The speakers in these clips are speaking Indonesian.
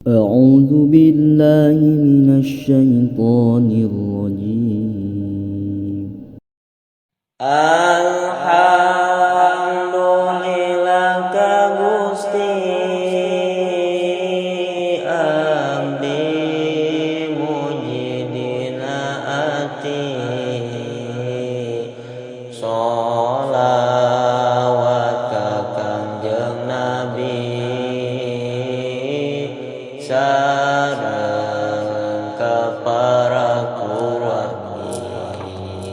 أعوذ بالله من الشيطان الرجيم. Alhamdulillah ka Gusti abdi muji dina ati, sholawat ka Kangjeng Nabi sareng ka para wargi.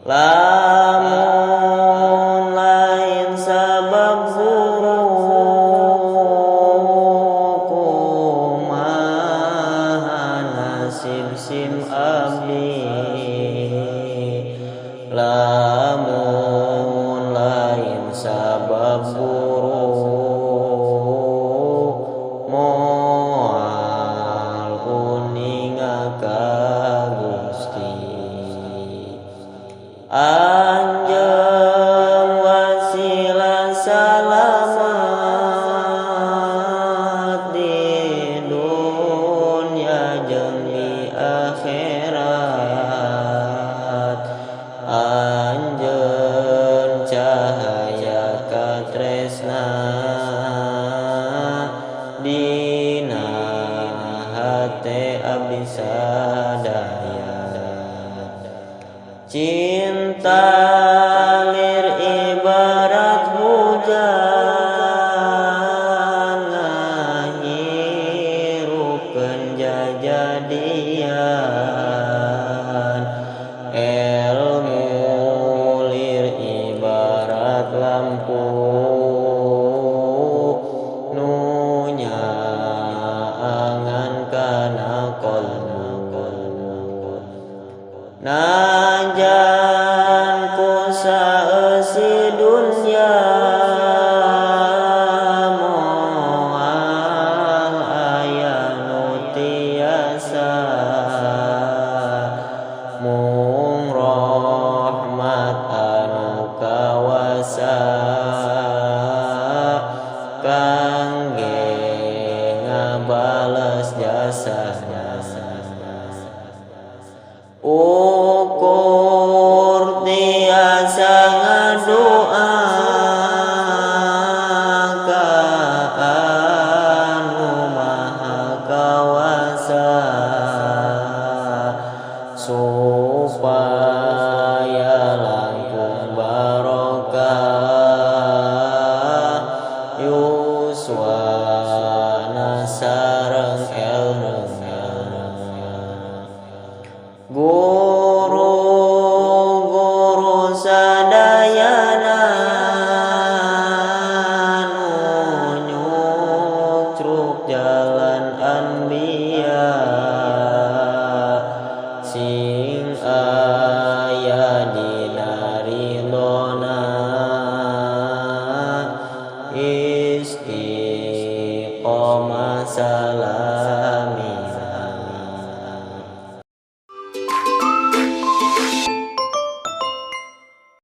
Lamun lain sabab guru kumaha nasib sim abdi, lamun lain sabab guru moal kuninga ka Gusti. Anjeun wasilah salamet di dunya jeung di akhirat, anjeun cahaya katresna dina hate abdi sadaya. Cinta lir ibarat hujan ngahirupkeun jajadian, elmu lir ibarat lampu nu nyaangan kana qalbu. Najan ku saeusi dunya moal aya nu tiasa, mung rahmat anu kawasa kangge ngabales jasana. Ukur tiasa ngadoa ka anu maha kawasa, supaya langkung barokah yuswana sareng elmuna. Guru-guru sadayana nu nyucruk jalan anbiya, sing aya dina ridona istiqomah salat.